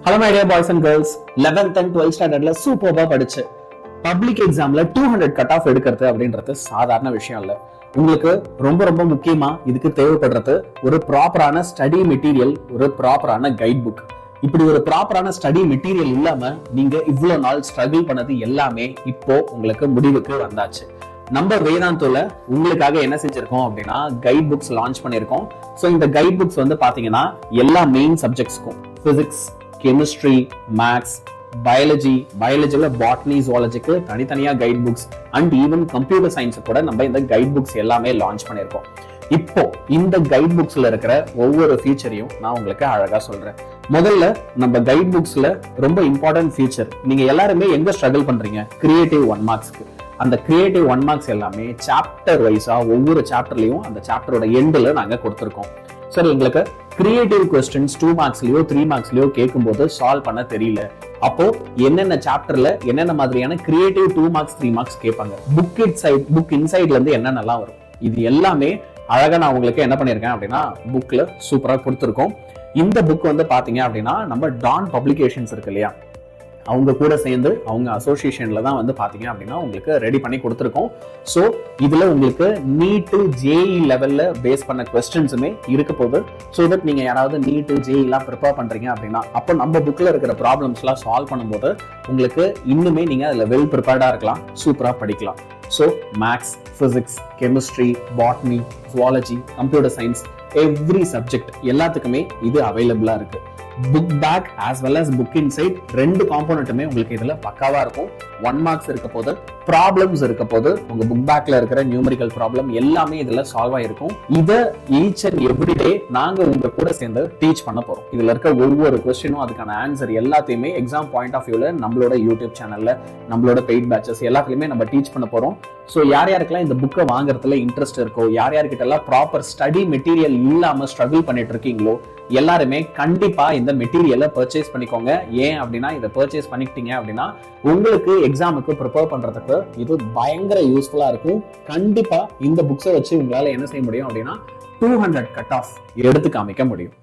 Hello my dear boys and girls, 11th and 12th standardல சூப்பர்பா படிச்சு public எக்ஸாம்ல 200 cut off எடுக்கிறது அப்படின்றது சாதாரண விஷயம் இல்ல. உங்களுக்கு ரொம்ப ரொம்ப முக்கியமா இதுக்கு தேவைப்படுறது ஒரு ப்ராப்பரான ஸ்டடி மெட்டீரியல், ஒரு ப்ராப்பரான கைட் புக். இப்படி ஒரு ப்ராப்பரான ஸ்டடி மெட்டீரியல் இல்லாம நீங்க இவ்வளவு நாள் ஸ்ட்ரகிள் பண்ணது எல்லாமே இப்போ உங்களுக்கு முடிவுக்கு வந்தாச்சு. நம்ம வேதாந்துல உங்களுக்காக என்ன செஞ்சிருக்கோம் அப்படின்னா கைட் புக்ஸ் லான்ச் பண்ணிருக்கோம். ஸோ இந்த கைட் புக்ஸ் வந்து பாத்தீங்கன்னா எல்லா மெயின் சப்ஜெக்ட்ஸ்க்கும் பிசிக்ஸ், கெமிஸ்ட்ரி, மேத்ஸ், பயாலஜில பாட்னி, ஜுவாலஜிக்கு தனித்தனியா guide books and even computer science கூட நம்ம இந்த கைட் புக்ஸ் எல்லாமே லான்ச் பண்ணிருக்கோம். இப்போ இந்த கைட் புக்ஸ்ல இருக்கிற ஒவ்வொரு ஃபீச்சரையும் நான் உங்களுக்கு அழகா சொல்றேன். முதல்ல நம்ம கைட் புக்ஸ்ல ரொம்ப இம்பார்ட்டன்ட் ஃபீச்சர், நீங்க எல்லாருமே எங்க ஸ்ட்ரகிள் பண்றீங்க, கிரியேட்டிவ் 1 மார்க்ஸ்க்கு. அந்த கிரியேட்டிவ் 1 மார்க்ஸ் எல்லாமே சாப்டர் வைஸா ஒவ்வொரு சாப்டர்லயும் அந்த சாப்டரோட எண்ட்ல நாங்க கொடுத்துருக்கோம். சரி, எங்களுக்கு கிரியேட்டிவ் கொஸ்டின்ஸ் 2 மார்க்ஸ்லயோ 3 மார்க்ஸ்லயோ கேட்கும்போது சால்வ் பண்ண தெரியல, அப்போ என்னென்ன சாப்டர்ல என்னென்ன மாதிரியான கிரியேட்டிவ் 2 மார்க்ஸ் 3 மார்க்ஸ் கேட்பாங்க, புக் இன்சைட்ல இருந்து என்னென்னலாம் வரும், இது எல்லாமே அழகா நான் உங்களுக்கு என்ன பண்ணிருக்கேன் அப்படின்னா புக்ல சூப்பரா கொடுத்துருக்கோம். இந்த புக் வந்து பாத்தீங்க அப்படின்னா நம்ம டான் பப்ளிகேஷன்ஸ் இருக்கு இல்லையா, அவங்க கூட சேர்ந்து அவங்க அசோசியேஷன்ல தான் வந்து பாத்தீங்க அப்படின்னா உங்களுக்கு ரெடி பண்ணி கொடுத்துருக்கோம். ஸோ இதுல உங்களுக்கு நீட்டு ஜேஇ லெவல்ல பேஸ் பண்ண கொஸ்டின்ஸுமே இருக்க போகுது. ஸோ தட் நீங்க யாராவது நீட்டு ஜேஇ எல்லாம் ப்ரிப்பேர் பண்றீங்க அப்படின்னா அப்போ நம்ம புக்ல இருக்கிற ப்ராப்ளம்ஸ் எல்லாம் சால்வ் பண்ணும்போது உங்களுக்கு இன்னுமே நீங்க அதுல வெல் ப்ரிப்பேர்டா இருக்கலாம், சூப்பரா படிக்கலாம். So maths, physics, chemistry, botany, zoology, computer science, every subject எல்லாத்துக்குமே இது அவைலபிளா இருக்கு. Book back as well as book inside ரெண்டு காம்போனன்ட்டுமே உங்களுக்கு இதுல பக்காவா இருக்கும். 1 மார்க்ஸ் இருக்க போது, ப்ராப்ளம்ஸ் இருக்க போது, உங்க புக் பேக்ல இருக்கிற நியூமெரிக்கல் ப்ராப்ளம் எல்லாமே இதுல சால்வ் ஆயிருக்கும். இதை ஈச் அண்ட் எவ்ரி டே நாங்க உங்க கூட சேர்ந்து டீச் பண்ண போறோம். இதுல இருக்க ஒவ்வொரு கொஸ்டினும் அதுக்கான ஆன்சர் எல்லாத்தையுமே எக்ஸாம் பாயிண்ட் ஆஃப் வியூல நம்மளோட யூடியூப் சேனல்ல, நம்மளோட பெய்ட் பேட்சஸ் எல்லாத்துலயுமே நம்ம டீச் பண்ண போறோம். ஸோ யார் யாருக்கெல்லாம் இந்த புக்கை வாங்குறதுல இன்ட்ரெஸ்ட் இருக்கோ, யார் யார்கிட்ட எல்லாம் ப்ராப்பர் ஸ்டடி மெட்டீரியல் இல்லாம ஸ்ட்ரகிள் பண்ணிட்டு இருக்கீங்களோ எல்லாருமே கண்டிப்பா இந்த மெட்டீரியலை பர்ச்சேஸ் பண்ணிக்கோங்க. ஏன் அப்படின்னா இதை பர்ச்சேஸ் பண்ணிக்கிட்டீங்க அப்படின்னா உங்களுக்கு எக்ஸாமுக்கு ப்ரிப்பேர் பண்றதுக்கு இது பயங்கர யூஸ்ஃபுல்லா இருக்கும். கண்டிப்பா இந்த புக்ஸை வச்சு உங்களால என்ன செய்ய முடியும் அப்படின்னா 200 கட் ஆஃப் எடுத்து காமிக்க முடியும்.